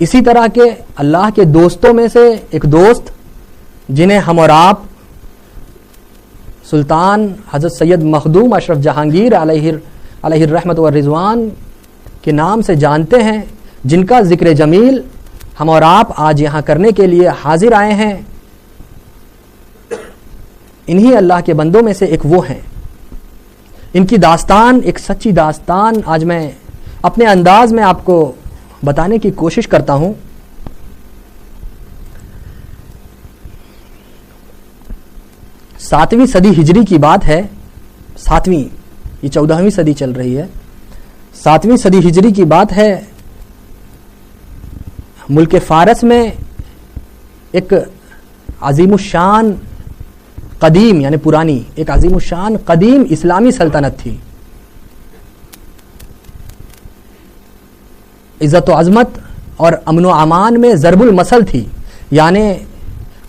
اسی طرح کے اللہ کے دوستوں میں سے ایک دوست جنہیں ہم اور آپ سلطان حضرت سید مخدوم اشرف جہانگیر علیہ الرحمت والرضوان کے نام سے جانتے ہیں، جن کا ذکر جمیل ہم اور آپ آج یہاں کرنے کے لیے حاضر آئے ہیں، انہی اللہ کے بندوں میں سے ایک وہ ہیں۔ ان کی داستان ایک سچی داستان آج میں اپنے انداز میں آپ کو بتانے کی کوشش کرتا ہوں۔ 7ویں صدی ہجری کی بات ہے، 7ویں، یہ 14ویں صدی چل رہی ہے، 7ویں صدی ہجری کی بات ہے۔ ملک فارس میں ایک عظیم الشان قدیم یعنی پرانی ایک عظیم الشان قدیم اسلامی سلطنت تھی۔ عزت و عظمت اور امن و امان میں ضرب المثل تھی، یعنی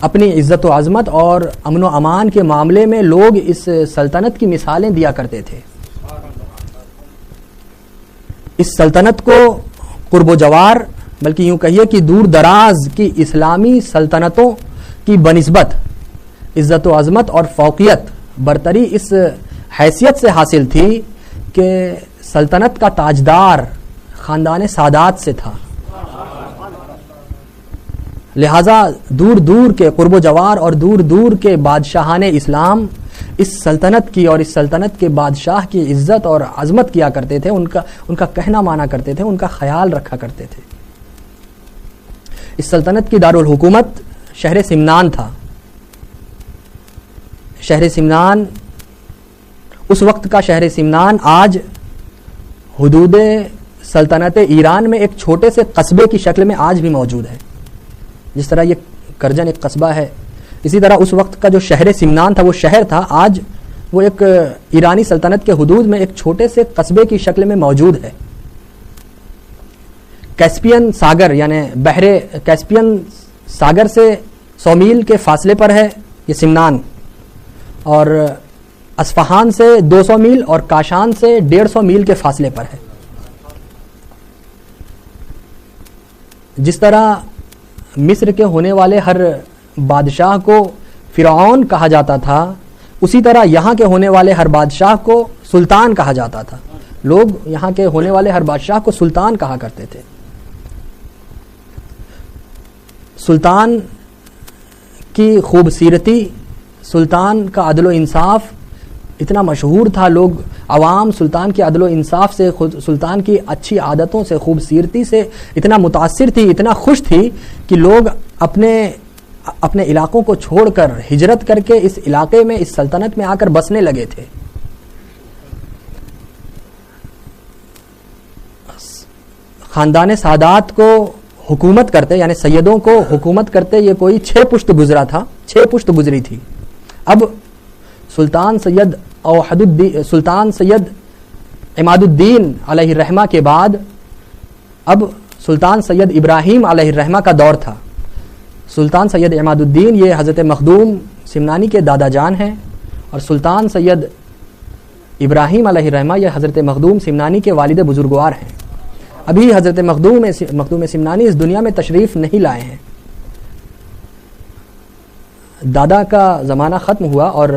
اپنی عزت و عظمت اور امن و امان کے معاملے میں لوگ اس سلطنت کی مثالیں دیا کرتے تھے۔ اس سلطنت کو قرب و جوار بلکہ یوں کہیے کہ دور دراز کی اسلامی سلطنتوں کی بنسبت عزت و عظمت اور فوقیت برتری اس حیثیت سے حاصل تھی کہ سلطنت کا تاجدار خاندان سادات سے تھا، لہذا دور دور کے قرب و جوار اور دور دور کے بادشاہان اسلام اس سلطنت کی اور اس سلطنت کے بادشاہ کی عزت اور عظمت کیا کرتے تھے، ان کا کہنا مانا کرتے تھے، ان کا خیال رکھا کرتے تھے۔ اس سلطنت کی دارالحکومت شہر سمنان تھا۔ شہر سمنان، اس وقت کا شہر سمنان آج حدود سلطنت ایران میں ایک چھوٹے سے قصبے کی شکل میں آج بھی موجود ہے۔ جس طرح یہ کرجن ایک قصبہ ہے، اسی طرح اس وقت کا جو شہر سمنان تھا وہ شہر تھا، آج وہ ایک ایرانی سلطنت کے حدود میں ایک چھوٹے سے قصبے کی شکل میں موجود ہے۔ کیسپین ساگر یعنی بحر کیسپین ساگر سے 100 میل کے فاصلے پر ہے یہ سمنان، اور اصفہان سے 200 میل اور کاشان سے 150 میل کے فاصلے پر ہے۔ جس طرح مصر کے ہونے والے ہر بادشاہ کو فرعون کہا جاتا تھا، اسی طرح یہاں کے ہونے والے ہر بادشاہ کو سلطان کہا جاتا تھا۔ لوگ یہاں کے ہونے والے ہر بادشاہ کو سلطان کہا کرتے تھے۔ سلطان کی خوبصورتی، سلطان کا عدل و انصاف اتنا مشہور تھا، لوگ عوام سلطان کے عدل و انصاف سے، سلطان کی اچھی عادتوں سے، خوبصورتی سے اتنا متاثر تھی، اتنا خوش تھی کہ لوگ اپنے علاقوں کو چھوڑ کر ہجرت کر کے اس علاقے میں، اس سلطنت میں آ کر بسنے لگے تھے۔ خاندان سادات کو حکومت کرتے یعنی سیدوں کو حکومت کرتے یہ کوئی 6 پشت گزرا تھا، 6 پشت گزری تھی۔ اب سلطان سید عماد الدین علیہ الرحمہ کے بعد اب سلطان سید ابراہیم علیہ الرحمہ کا دور تھا۔ سلطان سید عماد الدین یہ حضرت مخدوم سمنانی کے دادا جان ہیں، اور سلطان سید ابراہیم علیہ الرحمہ یہ حضرت مخدوم سمنانی کے والد بزرگوار ہیں۔ ابھی حضرت مخدوم سمنانی اس دنیا میں تشریف نہیں لائے ہیں۔ دادا کا زمانہ ختم ہوا اور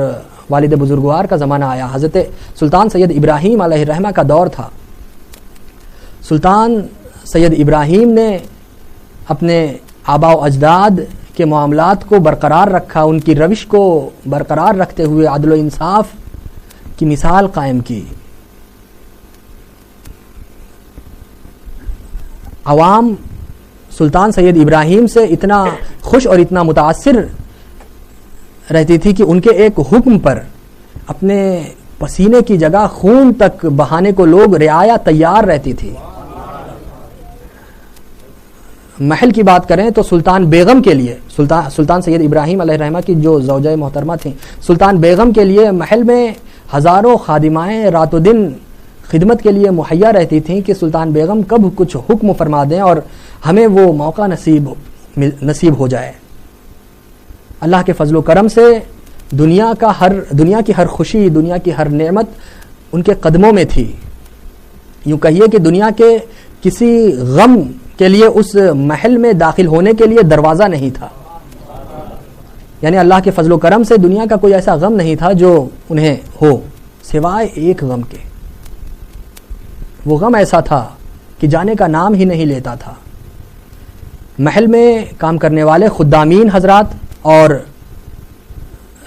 والد بزرگوار کا زمانہ آیا۔ حضرت سلطان سید ابراہیم علیہ الرحمہ کا دور تھا۔ سلطان سید ابراہیم نے اپنے آباء و اجداد کے معاملات کو برقرار رکھا، ان کی روش کو برقرار رکھتے ہوئے عدل و انصاف کی مثال قائم کی۔ عوام سلطان سید ابراہیم سے اتنا خوش اور اتنا متاثر رہتی تھی کہ ان کے ایک حکم پر اپنے پسینے کی جگہ خون تک بہانے کو لوگ رعایا تیار رہتی تھی۔ محل کی بات کریں تو سلطان بیگم کے لیے، سلطان سید ابراہیم علیہ الرحمہ کی جو زوجہ محترمہ تھیں، سلطان بیگم کے لیے محل میں ہزاروں خادمائیں رات و دن خدمت کے لیے مہیا رہتی تھیں کہ سلطان بیگم کب کچھ حکم فرما دیں اور ہمیں وہ موقع نصیب ہو جائے۔ اللہ کے فضل و کرم سے دنیا کی ہر خوشی، دنیا کی ہر نعمت ان کے قدموں میں تھی۔ یوں کہیے کہ دنیا کے کسی غم کے لیے اس محل میں داخل ہونے کے لیے دروازہ نہیں تھا. یعنی اللہ کے فضل و کرم سے دنیا کا کوئی ایسا غم نہیں تھا جو انہیں ہو سوائے ایک غم کے. وہ غم ایسا تھا کہ جانے کا نام ہی نہیں لیتا تھا. محل میں کام کرنے والے خدامین حضرات اور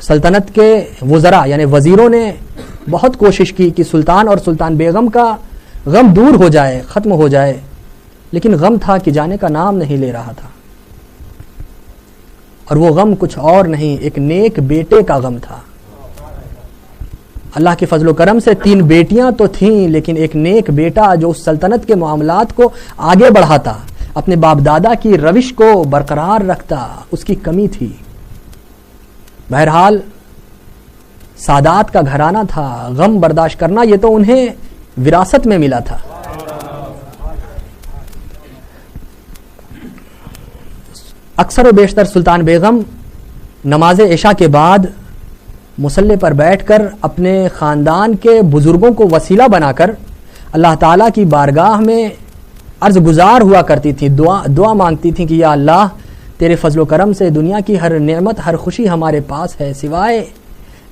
سلطنت کے وزراء یعنی وزیروں نے بہت کوشش کی کہ سلطان اور سلطان بیگم کا غم دور ہو جائے، ختم ہو جائے، لیکن غم تھا کہ جانے کا نام نہیں لے رہا تھا. اور وہ غم کچھ اور نہیں، ایک نیک بیٹے کا غم تھا. اللہ کے فضل و کرم سے 3 بیٹیاں تو تھیں، لیکن ایک نیک بیٹا جو اس سلطنت کے معاملات کو آگے بڑھاتا، اپنے باپ دادا کی روش کو برقرار رکھتا، اس کی کمی تھی. بہرحال سادات کا گھرانہ تھا، غم برداشت کرنا یہ تو انہیں وراثت میں ملا تھا. اکثر و بیشتر سلطان بیگم نماز عشاء کے بعد مصلی پر بیٹھ کر اپنے خاندان کے بزرگوں کو وسیلہ بنا کر اللہ تعالیٰ کی بارگاہ میں عرض گزار ہوا کرتی تھی، دعا مانگتی تھیں کہ یا اللہ تیرے فضل و کرم سے دنیا کی ہر نعمت ہر خوشی ہمارے پاس ہے، سوائے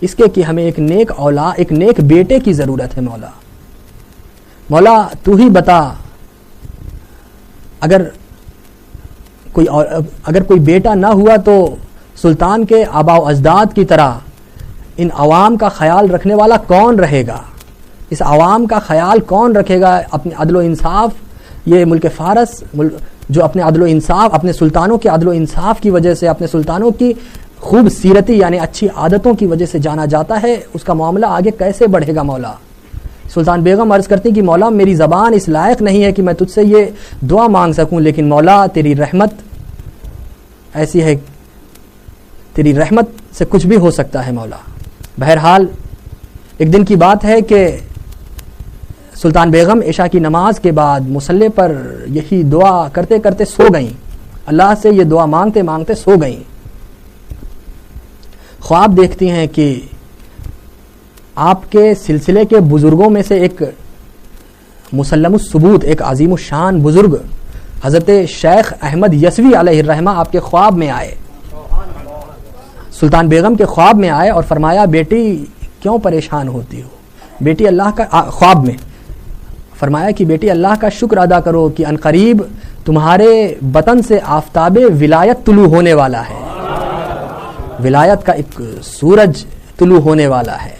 اس کے کہ ہمیں ایک نیک اولاد، ایک نیک بیٹے کی ضرورت ہے. مولا تو ہی بتا، اگر کوئی بیٹا نہ ہوا تو سلطان کے آباء و اجداد کی طرح ان عوام کا خیال رکھنے والا کون رہے گا؟ اس عوام کا خیال کون رکھے گا؟ اپنے عدل و انصاف، یہ ملک فارس جو اپنے عدل و انصاف، اپنے سلطانوں کے عدل و انصاف کی وجہ سے، اپنے سلطانوں کی خوب سیرتی یعنی اچھی عادتوں کی وجہ سے جانا جاتا ہے، اس کا معاملہ آگے کیسے بڑھے گا؟ مولا سلطان بیگم عرض کرتی کہ مولا میری زبان اس لائق نہیں ہے کہ میں تجھ سے یہ دعا مانگ سکوں، لیکن مولا تیری رحمت ایسی ہے، تیری رحمت سے کچھ بھی ہو سکتا ہے مولا. بہرحال ایک دن کی بات ہے کہ سلطان بیگم عشاء کی نماز کے بعد مصلی پر یہی دعا کرتے کرتے سو گئیں، اللہ سے یہ دعا مانگتے مانگتے سو گئیں. خواب دیکھتی ہیں کہ آپ کے سلسلے کے بزرگوں میں سے ایک مسلم الثبوت، ایک عظیم الشان بزرگ حضرت شیخ احمد یسوی علیہ الرحمہ آپ کے خواب میں آئے، سلطان بیگم کے خواب میں آئے اور فرمایا بیٹی کیوں پریشان ہوتی ہو؟ بیٹی اللہ کا خواب میں فرمایا کہ بیٹی اللہ کا شکر ادا کرو کہ عنقریب تمہارے بطن سے آفتاب ولایت طلوع ہونے والا ہے، ولایت کا ایک سورج طلوع ہونے والا ہے.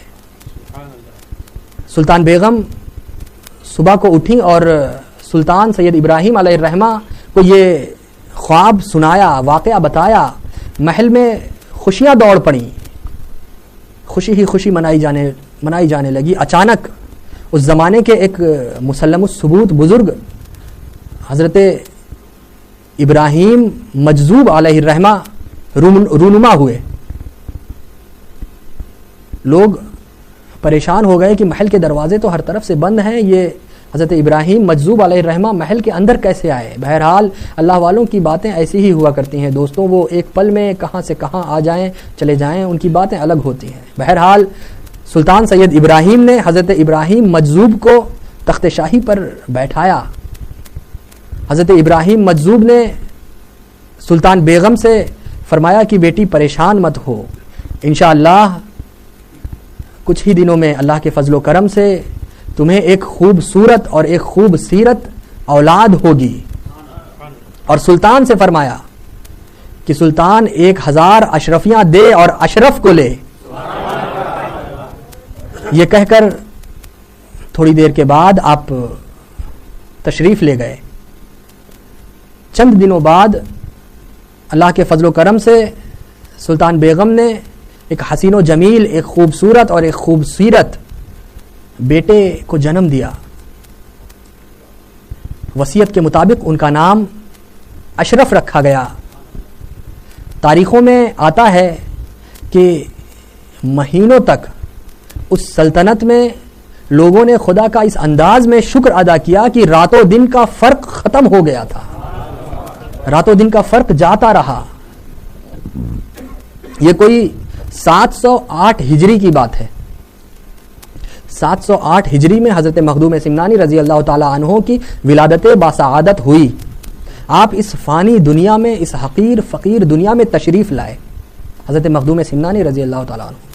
سلطان بیگم صبح کو اٹھیں اور سلطان سید ابراہیم علیہ الرحمہ کو یہ خواب سنایا، واقعہ بتایا. محل میں خوشیاں دوڑ پڑیں، خوشی ہی خوشی منائی جانے لگی. اچانک اس زمانے کے ایک مسلم الثبوت بزرگ حضرت ابراہیم مجذوب علیہ الرحمہ رونما ہوئے. لوگ پریشان ہو گئے کہ محل کے دروازے تو ہر طرف سے بند ہیں، یہ حضرت ابراہیم مجذوب علیہ الرحمہ محل کے اندر کیسے آئے؟ بہرحال اللہ والوں کی باتیں ایسی ہی ہوا کرتی ہیں دوستوں، وہ ایک پل میں کہاں سے کہاں آ جائیں چلے جائیں، ان کی باتیں الگ ہوتی ہیں. بہرحال سلطان سید ابراہیم نے حضرت ابراہیم مجذوب کو تخت شاہی پر بیٹھایا. حضرت ابراہیم مجذوب نے سلطان بیگم سے فرمایا کہ بیٹی پریشان مت ہو، انشاءاللہ کچھ ہی دنوں میں اللہ کے فضل و کرم سے تمہیں ایک خوبصورت اور ایک خوب سیرت اولاد ہوگی. اور سلطان سے فرمایا کہ سلطان 1000 اشرفیاں دے اور اشرف کو لے. یہ کہہ کر تھوڑی دیر کے بعد آپ تشریف لے گئے. چند دنوں بعد اللہ کے فضل و کرم سے سلطان بیگم نے ایک حسین و جمیل، ایک خوبصورت اور ایک خوبصیرت بیٹے کو جنم دیا. وصیت کے مطابق ان کا نام اشرف رکھا گیا. تاریخوں میں آتا ہے کہ مہینوں تک اس سلطنت میں لوگوں نے خدا کا اس انداز میں شکر ادا کیا کہ رات و دن کا فرق ختم ہو گیا تھا، رات و دن کا فرق جاتا رہا. یہ کوئی 708 ہجری کی بات ہے. 708 ہجری میں حضرت مخدوم سمنانی رضی اللہ تعالی عنہ کی ولادت باسعادت ہوئی. آپ اس فانی دنیا میں، اس حقیر فقیر دنیا میں تشریف لائے. حضرت مخدوم سمنانی رضی اللہ تعالیٰ عنہ